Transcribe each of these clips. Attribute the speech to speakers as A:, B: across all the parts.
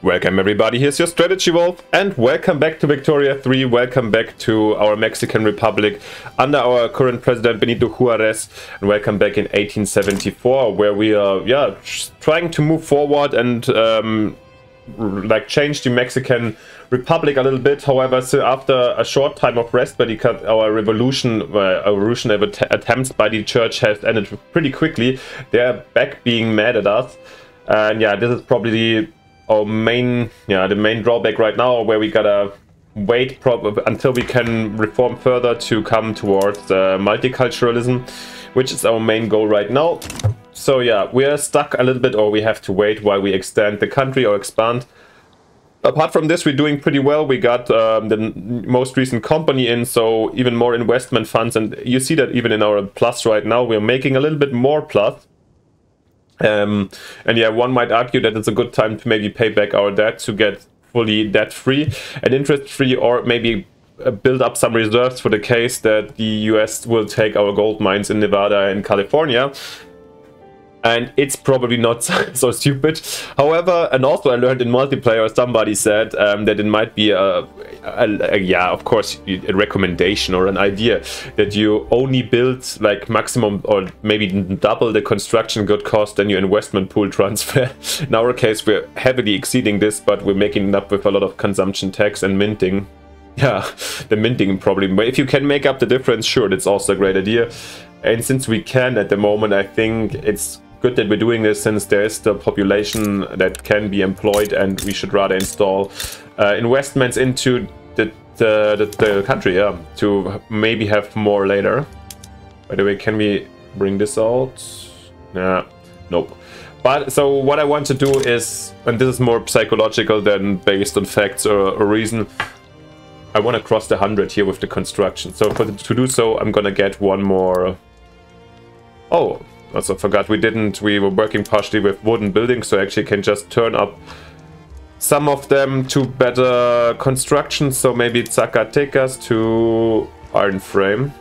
A: Welcome everybody, here's your Strategy Wolf, and welcome back to Victoria 3, welcome back to our Mexican Republic under our current president Benito Juarez, and welcome back in 1874, where we are, trying to move forward and like change the Mexican Republic a little bit. However, so after a short time of rest, because our revolutionary attempts by the church has ended pretty quickly, they are back being mad at us, and yeah, this is probably our main, the main drawback right now, where we gotta wait until we can reform further to come towards multiculturalism, which is our main goal right now. So yeah, we are stuck a little bit, or we have to wait while we extend the country or expand. Apart from this, we're doing pretty well. We got the most recent company in, so even more investment funds, and you see that even in our plus right now, we're making a little bit more plus. And yeah, one might argue that it's a good time to maybe pay back our debt to get fully debt-free and interest-free, or maybe build up some reserves for the case that the US will take our gold mines in Nevada and California. And it's probably not so stupid. However, and also I learned in multiplayer, somebody said that it might be of course, a recommendation or an idea that you only build like maximum or maybe double the construction good cost than your investment pool transfer. In our case, we're heavily exceeding this, but we're making it up with a lot of consumption tax and minting. Yeah, the minting problem. But if you can make up the difference, sure, that's also a great idea. And since we can at the moment, I think it's good that we're doing this, since there is the population that can be employed, and we should rather install investments into the country, to maybe have more later. By the way, can we bring this out? Nah, nope. But so what I want to do is, and this is more psychological than based on facts or reason, I want to cross the 100 here with the construction. So to do so, I'm gonna get one more. Oh, also forgot we were working partially with wooden buildings, so I actually can just turn up some of them to better construction. So maybe Zacatecas to iron frame.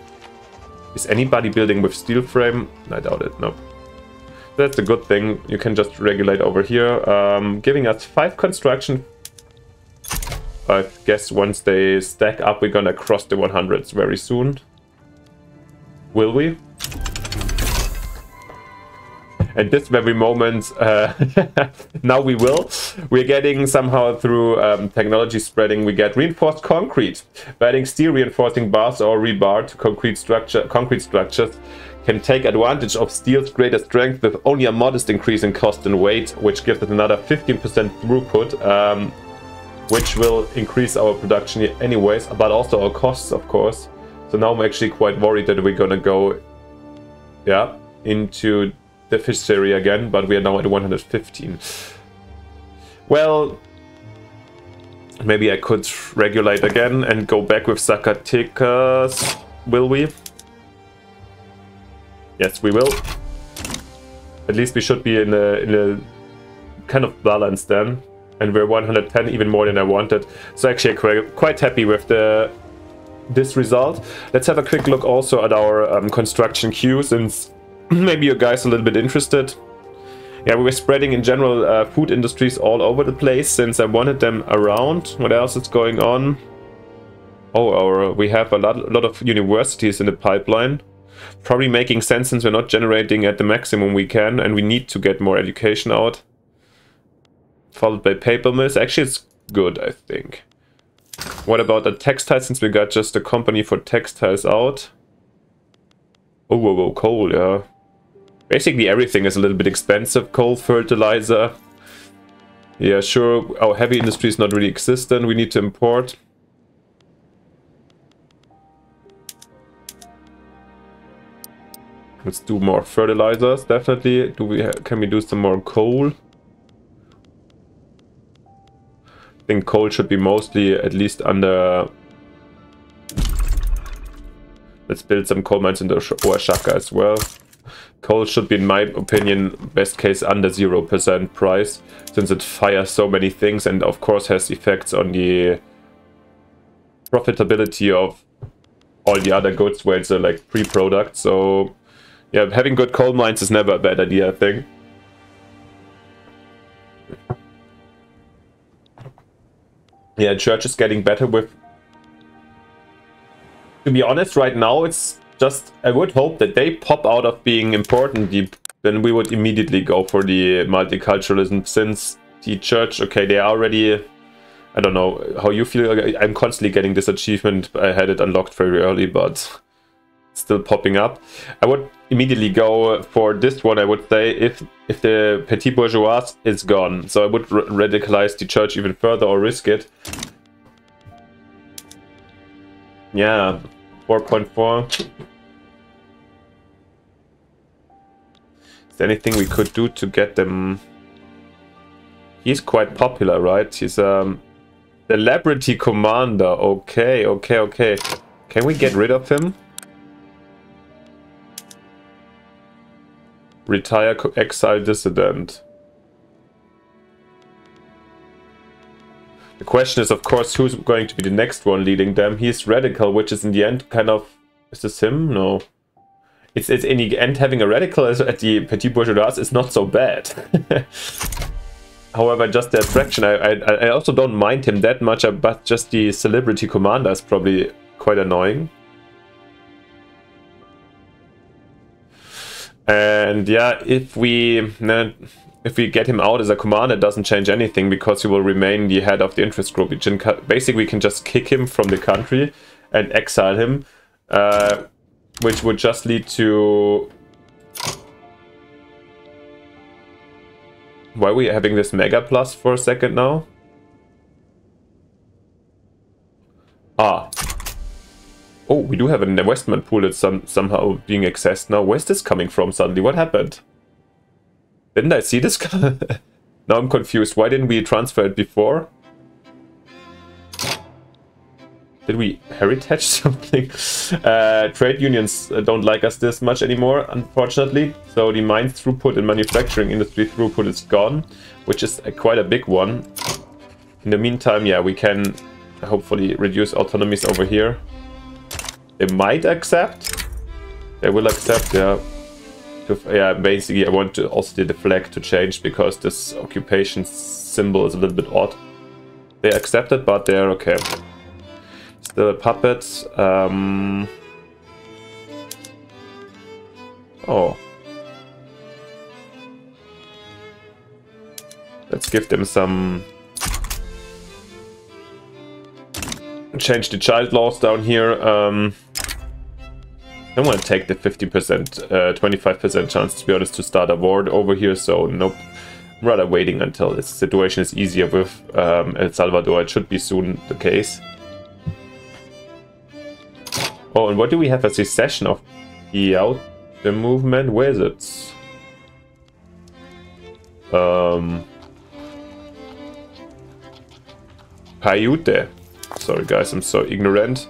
A: Is anybody building with steel frame? I doubt it, no. That's a good thing. You can just regulate over here, giving us 5 construction. I guess once they stack up, we're gonna cross the 100s very soon. Will we? At this very moment, now we will. We're getting somehow through technology spreading, we get reinforced concrete. By adding steel reinforcing bars or rebar to concrete structures can take advantage of steel's greater strength with only a modest increase in cost and weight, which gives us another 15% throughput, which will increase our production anyways, but also our costs, of course. So now I'm actually quite worried that we're gonna go, into the fish area again, but we are now at 115. Well, maybe I could regulate again and go back with Zacatecas. Will we? Yes, we will. At least we should be in a kind of balance then. And we're 110, even more than I wanted. So actually I'm quite happy with this result. Let's have a quick look also at our construction queue, since maybe you guys are a little bit interested. Yeah, we were spreading in general food industries all over the place, since I wanted them around. What else is going on? Oh, we have a lot of universities in the pipeline. Probably making sense, since we're not generating at the maximum we can, and we need to get more education out. Followed by paper mills. Actually, it's good, I think. What about the textiles, since we got just a company for textiles out? Oh, whoa, coal, yeah. Basically everything is a little bit expensive. Coal, fertilizer. Yeah, sure, our heavy industry is not really existent. We need to import. Let's do more fertilizers, definitely. Can we do some more coal? I think coal should be mostly at least under. Let's build some coal mines into Oaxaca as well. Coal should be, in my opinion, best case under 0% price, since it fires so many things and of course has effects on the profitability of all the other goods where it's a like pre-product. So yeah, having good coal mines is never a bad idea, I think. Yeah, church is getting better with... To be honest, right now it's just... I would hope that they pop out of being important, then we would immediately go for the multiculturalism, since the church, okay, they are already... I don't know how you feel. I'm constantly getting this achievement. I had it unlocked very early, but still popping up. I would immediately go for this one, I would say, if the petit bourgeois is gone. So I would radicalize the church even further or risk it. Yeah, 4.4. Is there anything we could do to get them? He's quite popular, right? He's celebrity commander. Okay, okay, okay. Can we get rid of him? Retire exile dissident. The question is, of course, who's going to be the next one leading them? He's radical, which is in the end kind of... Is this him? No. It's in the end, having a radical at the petit bourgeois is not so bad. However, just the attraction, I also don't mind him that much, but just the celebrity commander is probably quite annoying. And yeah, if we get him out as a commander, it doesn't change anything, because he will remain the head of the interest group. Basically, we can just kick him from the country and exile him, which would just lead to... Why are we having this Mega Plus for a second now? Ah. Oh, we do have an investment pool that's somehow being accessed now. Where's this coming from suddenly? What happened? Didn't I see this? Now I'm confused. Why didn't we transfer it before? Did we heritage something? Trade unions don't like us this much anymore, unfortunately. So the mines throughput and manufacturing industry throughput is gone, which is quite a big one. In the meantime, yeah, we can hopefully reduce autonomies over here. They might accept. They will accept, yeah. Yeah, basically I want to also the flag to change, because this occupation symbol is a little bit odd. They accepted, but they're okay. Still a puppet. Oh. Let's give them some... Change the child laws down here. I don't want to take the 50%, 25% chance, to be honest, to start a war over here, so nope. I'm rather waiting until this situation is easier with El Salvador. It should be soon the case. Oh, and what do we have as a session of the movement? Where is it? Paiute. Sorry guys, I'm so ignorant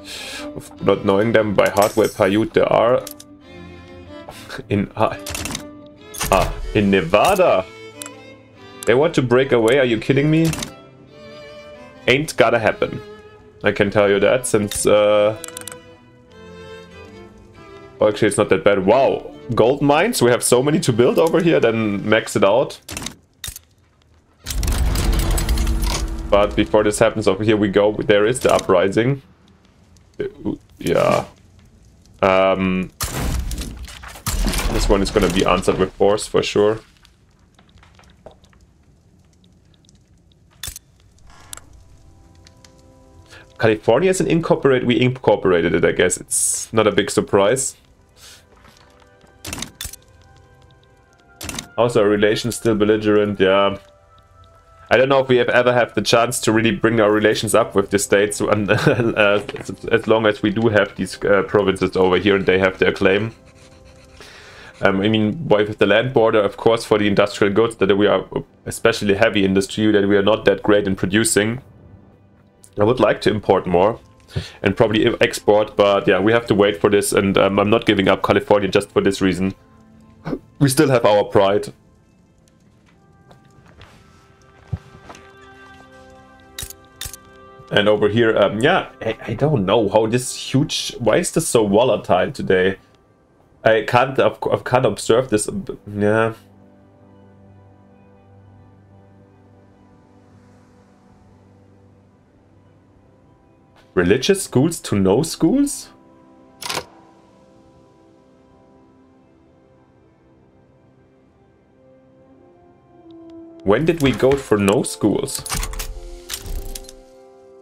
A: of not knowing them by heart where Paiute are. In Nevada. They want to break away, are you kidding me? Ain't gonna happen. I can tell you that, since oh, actually it's not that bad. Wow, gold mines, we have so many to build over here, then max it out. But before this happens, over here we go. There is the uprising. Yeah. This one is going to be answered with force for sure. California is an incorporated. We incorporated it, I guess. It's not a big surprise. Also, our relations still belligerent. Yeah. I don't know if we have ever had the chance to really bring our relations up with the states, and, as long as we do have these provinces over here and they have their claim. I mean, with the land border, of course, for the industrial goods that we are, especially heavy industry, that we are not that great in producing. I would like to import more and probably export, but yeah, we have to wait for this, and I'm not giving up California just for this reason. We still have our pride. And over here, yeah, I don't know how this huge... Why is this so volatile today? I can't observe this. Yeah. Religious schools to no schools? When did we go for no schools?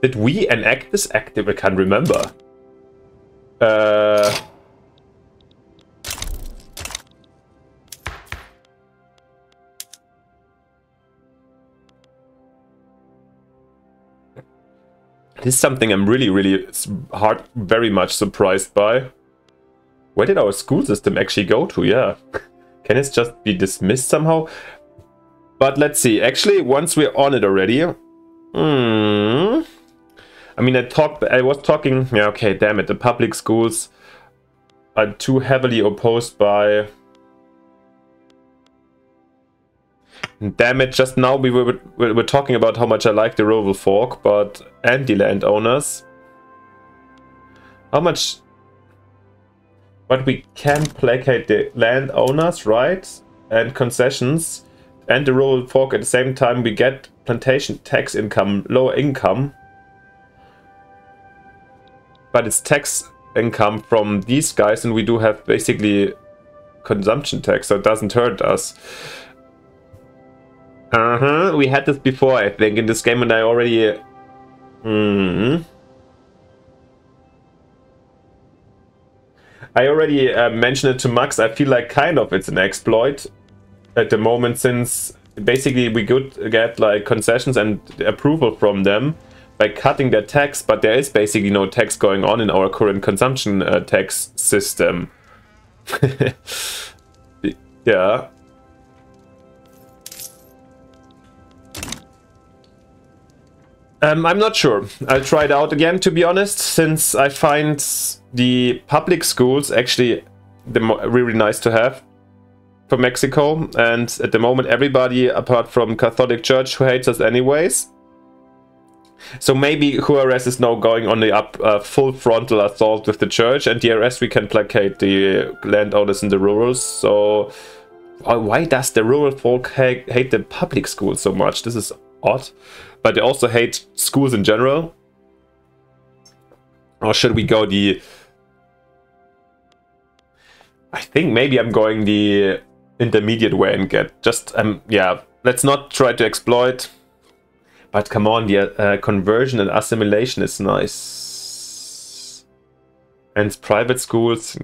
A: Did we enact this active? I can't remember. This is something I'm really very much surprised by. Where did our school system actually go to? Yeah. Can it just be dismissed somehow? But let's see. Actually, once we're on it already. I mean, I was talking. Yeah, okay, damn it. The public schools are too heavily opposed by. Damn it! Just now we were talking about how much I like the rural folk, but and the landowners. How much? But we can placate the landowners, right? And concessions. And the rural folk at the same time, we get plantation tax income, lower income. But it's tax income from these guys, and we do have basically consumption tax, so it doesn't hurt us. We had this before, I think, in this game, and I already... I already mentioned it to Max. I feel like kind of it's an exploit at the moment, since basically we could get like concessions and approval from them by cutting their tax, but there is basically no tax going on in our current consumption tax system. Yeah. I'm not sure. I'll try it out again, to be honest, since I find the public schools actually really nice to have for Mexico, and at the moment everybody apart from Catholic Church who hates us anyways. So maybe Juarez is now going on the full frontal assault with the church, and the rest we can placate the landowners in the rurals. So why does the rural folk hate the public schools so much? This is odd. But they also hate schools in general. Or should we go the... I think maybe I'm going the intermediate way and get just... yeah, let's not try to exploit. But come on, the conversion and assimilation is nice. And private schools...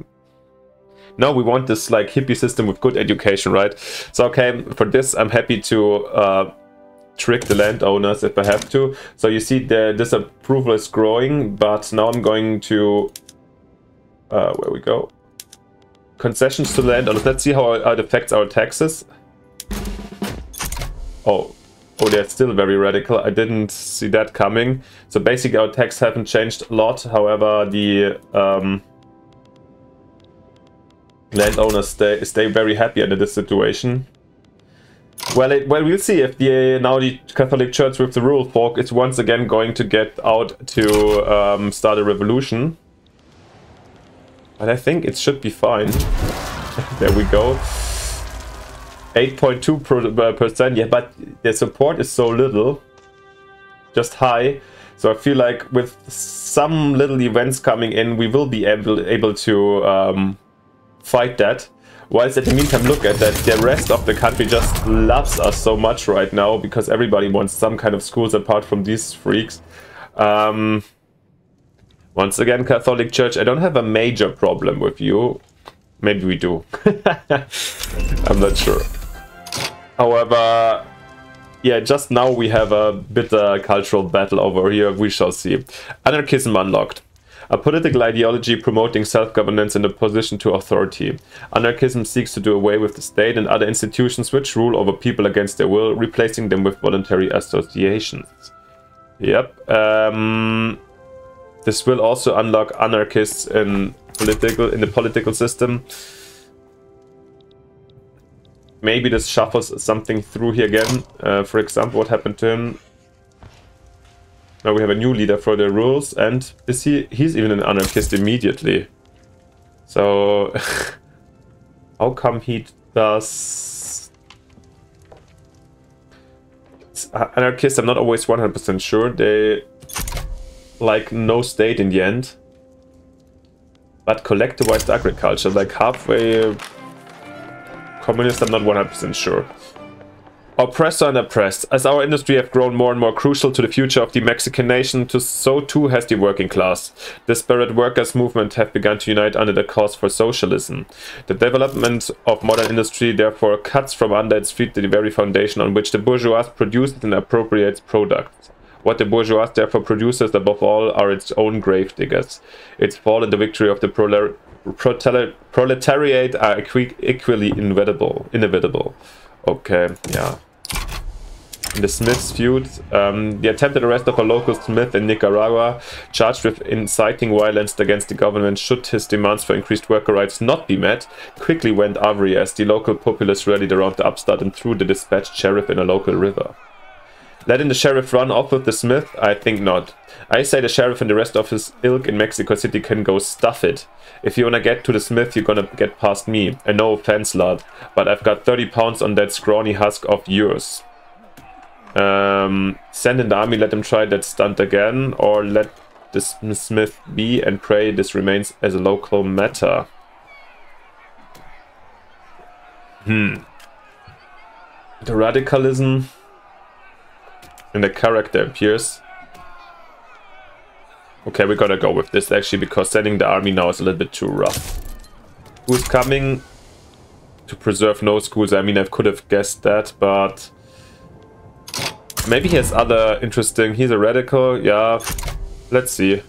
A: No, we want this like hippie system with good education, right? So okay, for this I'm happy to... trick the landowners if I have to. So you see the disapproval is growing, but now I'm going to where we go, concessions to the landowners. Let's see how it affects our taxes. Oh, they're still very radical. I didn't see that coming. So basically our tax haven't changed a lot. However, the landowners stay very happy under this situation. Well, we'll see if now the Catholic Church with the rural folk is once again going to get out to start a revolution. But I think it should be fine. There we go. 8.2%. Yeah, but the support is so little. Just high. So I feel like with some little events coming in, we will be able to fight that. Whilst at the meantime, look at that, the rest of the country just loves us so much right now, because everybody wants some kind of schools apart from these freaks. Once again, Catholic Church, I don't have a major problem with you. Maybe we do. I'm not sure. However, yeah, just now we have a bitter cultural battle over here. We shall see. Anarchism unlocked. A political ideology promoting self-governance in opposition to authority. Anarchism seeks to do away with the state and other institutions which rule over people against their will, replacing them with voluntary associations. Yep. This will also unlock anarchists in the political system. Maybe this shuffles something through here again. For example, what happened to him? Now we have a new leader for the rules, and he's even an anarchist immediately. So how come he does anarchists? I'm not always 100% sure. like no state in the end. But collectivized agriculture, like halfway communist, I'm not 100% sure. Oppressor and oppressed. As our industry have grown more and more crucial to the future of the Mexican nation, so too has the working class. Disparate workers' movements have begun to unite under the cause for socialism. The development of modern industry therefore cuts from under its feet the very foundation on which the bourgeois produces and appropriates products. What the bourgeois therefore produces above all are its own grave diggers. Its fall and the victory of the proletariat are equally inevitable. Okay, yeah. In the Smiths feud, the attempted arrest of a local Smith in Nicaragua, charged with inciting violence against the government should his demands for increased worker rights not be met, quickly went awry as the local populace rallied around the upstart and threw the dispatched sheriff in a local river. Letting the sheriff run off with the Smith? I think not. I say the sheriff and the rest of his ilk in Mexico City can go stuff it. If you wanna get to the Smith, you're gonna get past me. And no offense, lad, but I've got 30 pounds on that scrawny husk of yours. Send in the army, let them try that stunt again, or let the Smith be and pray this remains as a local matter. The radicalism in the character appears. Okay, we're gonna go with this actually, because sending the army now is a little bit too rough. Who's coming to preserve no schools? I mean, I could have guessed that, but maybe he has other interesting... He's a radical, yeah. Let's see.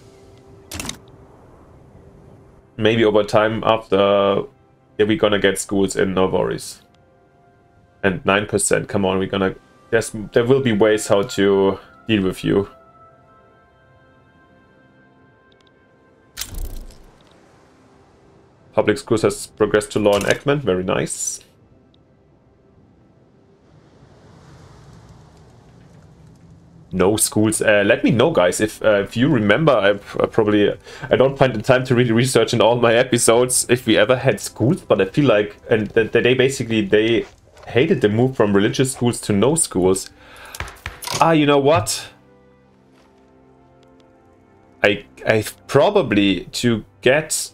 A: Maybe over time after... Yeah, we're gonna get schools in, no worries. And 9%, come on, we're gonna... Yes, there will be ways how to deal with you. Public schools has progressed to law enactment, very nice. No schools. Let me know, guys, if you remember. I don't find the time to really research in all my episodes if we ever had schools, but I feel like that they hated the move from religious schools to no schools. Ah, you know what? I probably, to get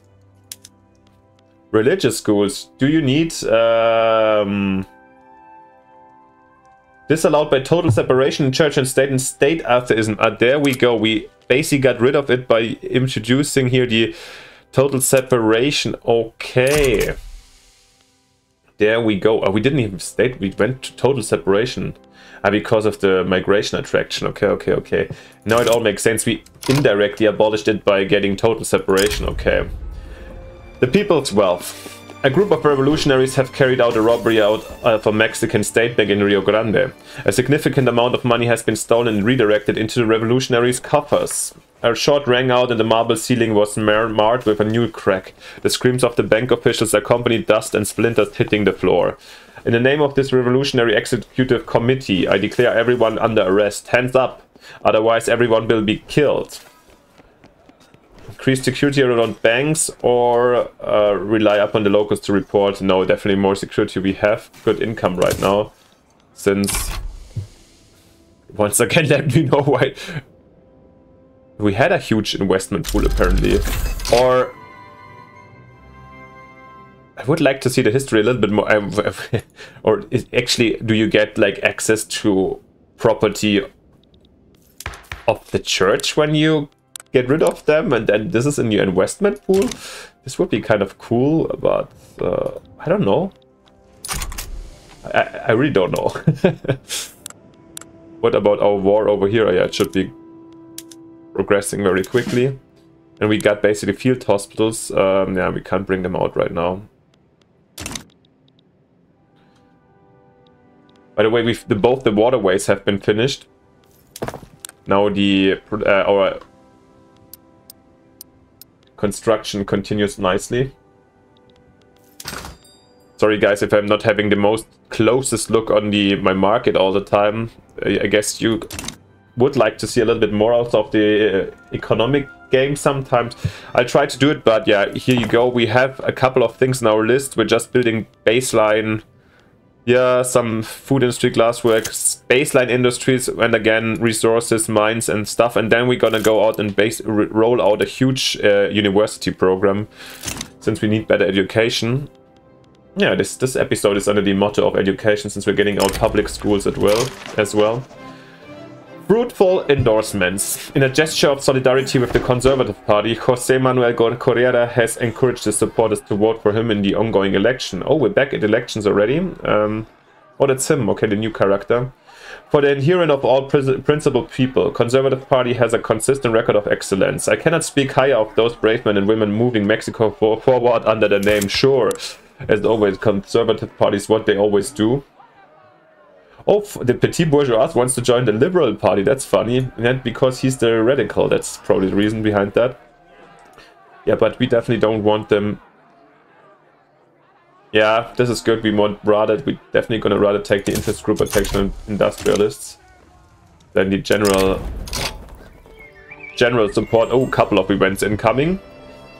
A: religious schools, do you need disallowed by total separation in church and state atheism? There we go. We basically got rid of it by introducing here the total separation. Okay. There we go. We didn't even state, we went to total separation. Because of the migration attraction. Okay. Now it all makes sense. We indirectly abolished it by getting total separation. Okay. The people's wealth. A group of revolutionaries have carried out a robbery out of a Mexican state bank in Rio Grande. A significant amount of money has been stolen and redirected into the revolutionaries' coffers. A shot rang out and the marble ceiling was marred with a new crack. The screams of the bank officials accompanied dust and splinters hitting the floor. In the name of this revolutionary executive committee, I declare everyone under arrest. Hands up, otherwise everyone will be killed. Increase security around banks or rely upon the locals to report? No, definitely more security. We have good income right now. Since, once again, let me know why. We had a huge investment pool apparently. Or I would like to see the history a little bit more. Or actually, do you get like access to property of the church when you get rid of them, and then this is in your investment pool? This would be kind of cool, but I don't know. I really don't know. What about our war over here? Yeah, it should be progressing very quickly. And we got basically field hospitals. Yeah, we can't bring them out right now. By the way, both the waterways have been finished. Now our construction continues nicely. Sorry guys if I'm not having the most closest look on my market all the time. I guess you would like to see a little bit more out of the economic game sometimes. I try to do it, but yeah, here you go. We have a couple of things in our list. We're just building baseline Yeah, some food industry, glasswork, baseline industries, and again resources, mines and stuff. And then we're gonna go out and roll out a huge university program, since we need better education. Yeah, this episode is under the motto of education, since we're getting out public schools as well. Fruitful endorsements. In a gesture of solidarity with the Conservative Party, José Manuel Correa has encouraged his supporters to vote for him in the ongoing election. Oh, we're back at elections already. Oh, that's him. Okay, the new character. For the adherent of all principled people, Conservative Party has a consistent record of excellence. I cannot speak higher of those brave men and women moving Mexico forward under the name. Sure, as always, Conservative Party is what they always do. Oh, the petit bourgeois wants to join the Liberal Party. That's funny. And because he's the radical. That's probably the reason behind that. Yeah, but we definitely don't want them. Yeah, this is good. We definitely gonna rather take the interest group protection industrialists than the general support. Oh, couple of events incoming.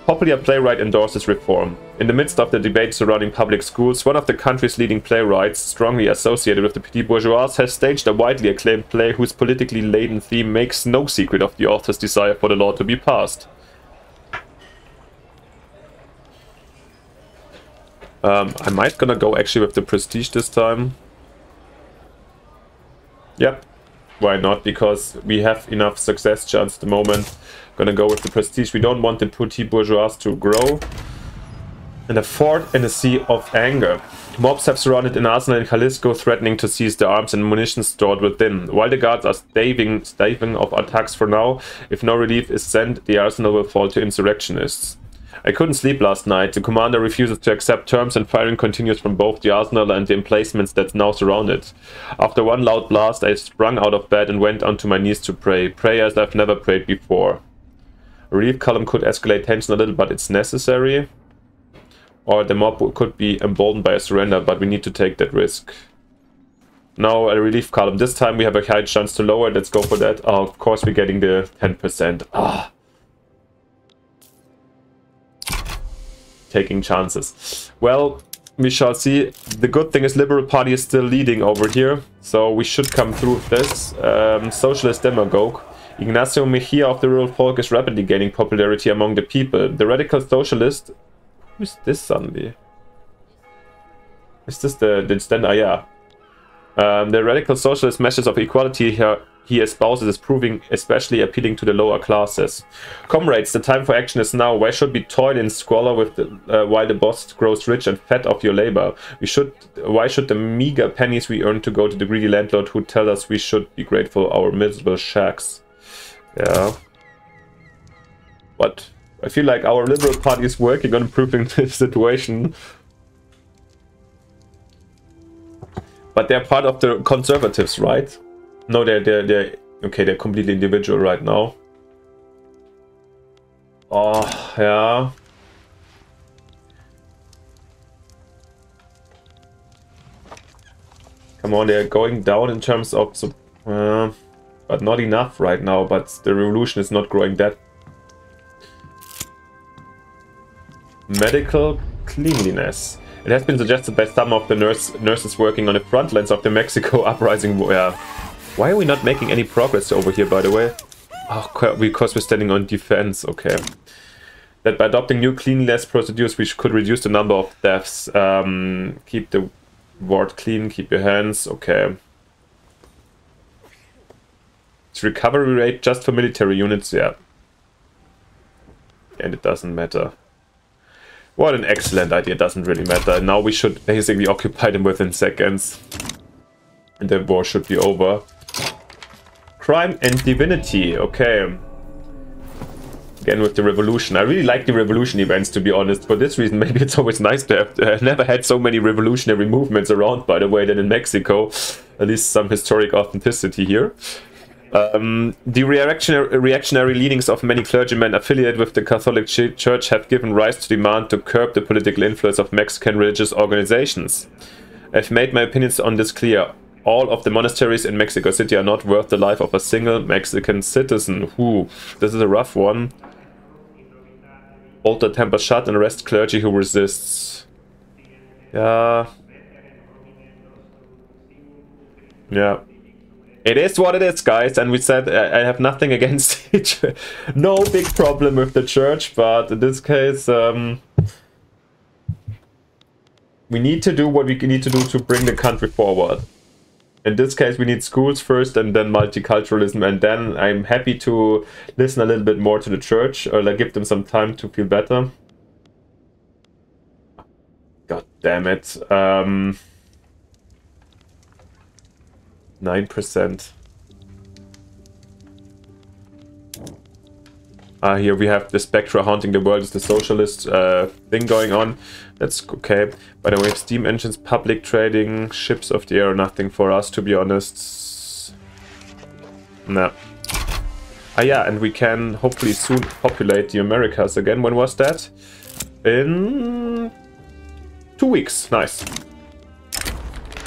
A: Popular playwright endorses reform. In the midst of the debate surrounding public schools, one of the country's leading playwrights, strongly associated with the petit bourgeois, has staged a widely acclaimed play whose politically laden theme makes no secret of the author's desire for the law to be passed. I might gonna go actually with the prestige this time. Yep. Why not? Because we have enough success chance at the moment. Gonna go with the prestige. We don't want the petit bourgeois to grow. And a fort in a sea of anger. Mobs have surrounded an arsenal in Jalisco, threatening to seize the arms and munitions stored within. While the guards are staving of attacks for now, if no relief is sent, the arsenal will fall to insurrectionists. I couldn't sleep last night. The commander refuses to accept terms and firing continues from both the arsenal and the emplacements that now surround it. After one loud blast, I sprung out of bed and went onto my knees to pray. Prayers I've never prayed before. A relief column could escalate tension a little, but it's necessary. Or the mob could be emboldened by a surrender, but we need to take that risk. Now a relief column. This time we have a high chance to lower. Let's go for that. Oh, of course we're getting the 10%. Ah. Taking chances. Well, we shall see. The good thing is Liberal Party is still leading over here, so we should come through with this. Socialist demagogue. Ignacio Mejia of the Rural Folk is rapidly gaining popularity among the people. The radical socialist... Who's this suddenly? Is this the stand? Ah, yeah. The radical socialist message of equality he espouses is proving especially appealing to the lower classes. Comrades, the time for action is now. Why should we toil in squalor with while the boss grows rich and fat off your labor? Why should the meager pennies we earn to go to the greedy landlord who tell us we should be grateful for our miserable shacks? Yeah. But I feel like our Liberal Party is working on improving the situation. But they're part of the Conservatives, right? No, they're okay, they're completely individual right now. Oh, yeah. Come on, they're going down in terms of... but not enough right now, but the revolution is not growing that. Medical cleanliness. It has been suggested by some of the nurses working on the front lines of the Mexico uprising. Why are we not making any progress over here, by the way? Oh, because we're standing on defense. Okay. That by adopting new cleanliness procedures, we could reduce the number of deaths. Keep the ward clean, keep your hands. Okay. It's recovery rate just for military units, yeah. And it doesn't matter. What an excellent idea, doesn't really matter. Now we should basically occupy them within seconds. And the war should be over. Crime and divinity, okay. Again with the revolution. I really like the revolution events, to be honest. For this reason, maybe it's always nice to have... I've never had so many revolutionary movements around, by the way, than in Mexico. At least some historic authenticity here. The reactionary leanings of many clergymen affiliated with the Catholic Church have given rise to demand to curb the political influence of Mexican religious organizations. I've made my opinions on this clear. All of the monasteries in Mexico City are not worth the life of a single Mexican citizen. Ooh, this is a rough one. Hold the temper shut and arrest clergy who resists. Yeah. Yeah. It is what it is, guys, and we said I have nothing against it. No big problem with the church, but in this case, we need to do what we need to do to bring the country forward. In this case, we need schools first and then multiculturalism, and then I'm happy to listen a little bit more to the church, or like give them some time to feel better. God damn it. 9%. Here we have the Spectra haunting the world is the socialist thing going on. That's okay. By the way, steam engines, public trading, ships of the air, nothing for us, to be honest. No. Yeah, and we can hopefully soon populate the Americas again. When was that? In 2 weeks. Nice.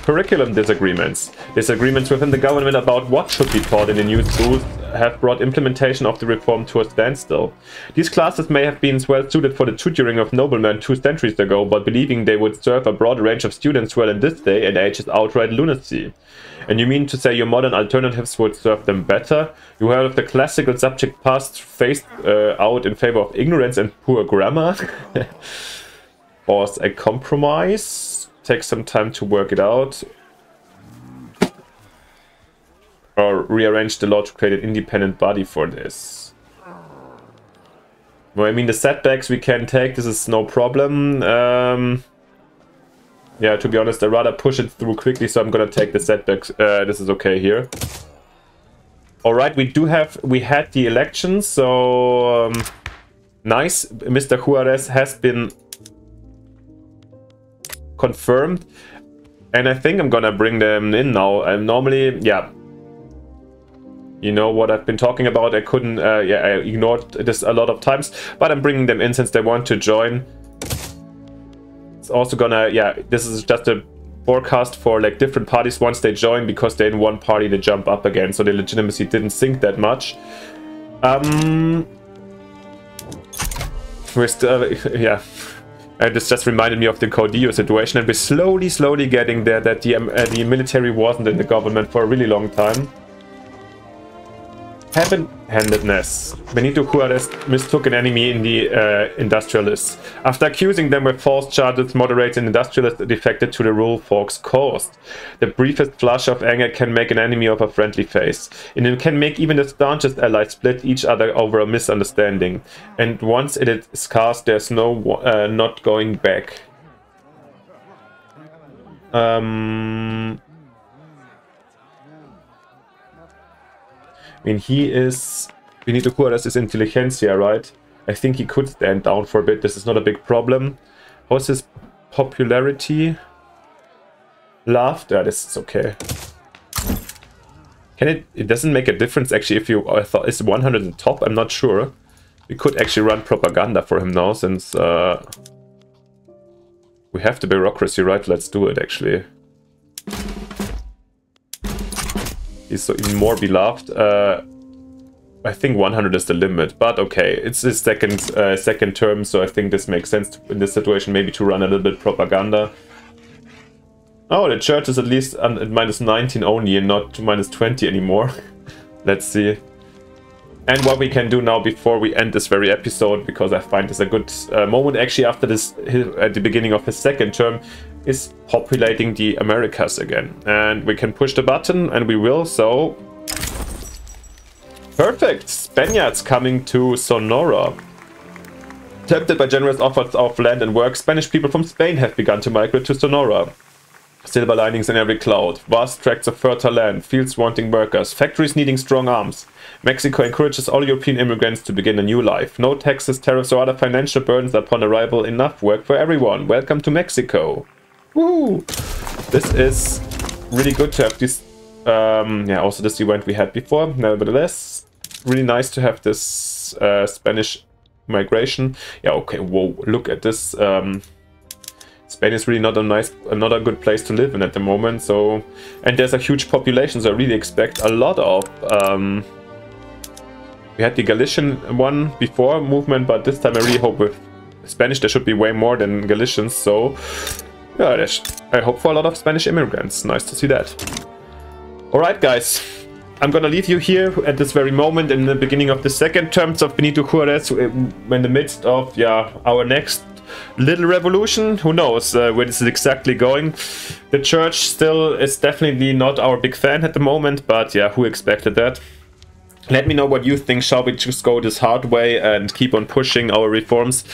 A: Curriculum disagreements. Disagreements within the government about what should be taught in the new schools have brought implementation of the reform to a standstill. These classes may have been well suited for the tutoring of noblemen 2 centuries ago, but believing they would serve a broad range of students well in this day and age is outright lunacy. And you mean to say your modern alternatives would serve them better? You heard of the classical subject past phased out in favor of ignorance and poor grammar? Or a compromise? Take some time to work it out. Or rearrange the law to create an independent body for this. Well, I mean, the setbacks we can take, this is no problem. Yeah, to be honest, I'd rather push it through quickly, so I'm gonna take the setbacks. This is okay here. Alright, we had the elections, so nice. Mr. Juarez has been confirmed, and I think I'm gonna bring them in now. And normally, yeah, you know what I've been talking about. I couldn't, yeah, I ignored this a lot of times, but I'm bringing them in since they want to join. It's also gonna, yeah, this is just a forecast for like different parties once they join, because they're in one party, they jump up again, so the legitimacy didn't sink that much. We're still, yeah. And this just reminded me of the Caudillo situation, and we're slowly getting there, that the military wasn't in the government for a really long time. Heaven-handedness. Benito Juarez mistook an enemy in the industrialists. After accusing them with false charges, moderates and industrialists defected to the rule folks caused. The briefest flush of anger can make an enemy of a friendly face, and it can make even the staunchest allies split each other over a misunderstanding. And once it is cast, there's no not going back. I mean, he is... Benito Juarez is intelligentsia, right? I think he could stand down for a bit. This is not a big problem. How's his popularity? Loved? Yeah, this is okay. Can it... It doesn't make a difference, actually, if you... I thought it's 100 in top. I'm not sure. We could actually run propaganda for him now, since... we have the bureaucracy, right? Let's do it, actually. He's so even more beloved. I think 100 is the limit, but okay, it's his second term, so I think this makes sense in this situation, maybe to run a little bit propaganda. Oh, the church is at least at -19 only and not -20 anymore. Let's see. And what we can do now before we end this very episode, because I find this a good moment actually after this, at the beginning of his second term, is populating the Americas again. And we can push the button, and we will, so... Perfect! Spaniards coming to Sonora. Tempted by generous offers of land and work, Spanish people from Spain have begun to migrate to Sonora. Silver linings in every cloud, vast tracts of fertile land, fields wanting workers, factories needing strong arms. Mexico encourages all European immigrants to begin a new life. No taxes, tariffs or other financial burdens upon arrival, enough work for everyone. Welcome to Mexico. Woo! This is really good to have this, yeah, also this event we had before. Nevertheless, really nice to have this Spanish migration. Yeah, okay, whoa, look at this. Spain is really not a good place to live in at the moment, so... And there's a huge population, so I really expect a lot of... we had the Galician one before movement, but this time I really hope with Spanish there should be way more than Galicians, so... Yeah, I hope for a lot of Spanish immigrants. Nice to see that. Alright guys, I'm gonna leave you here at this very moment in the beginning of the second terms of Benito Juarez, in the midst of our next little revolution. Who knows where this is exactly going. The church still is definitely not our big fan at the moment, but yeah, who expected that? Let me know what you think. Shall we just go this hard way and keep on pushing our reforms?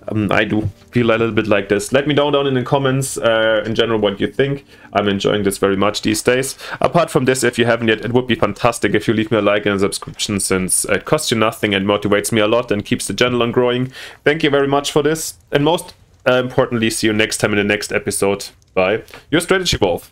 A: I do feel a little bit like this. Let me know down in the comments in general what you think. I'm enjoying this very much these days. Apart from this, if you haven't yet, it would be fantastic if you leave me a like and a subscription, since it costs you nothing and motivates me a lot and keeps the channel on growing. Thank you very much for this. And most importantly, see you next time in the next episode. Bye. Your Strategy Wolf.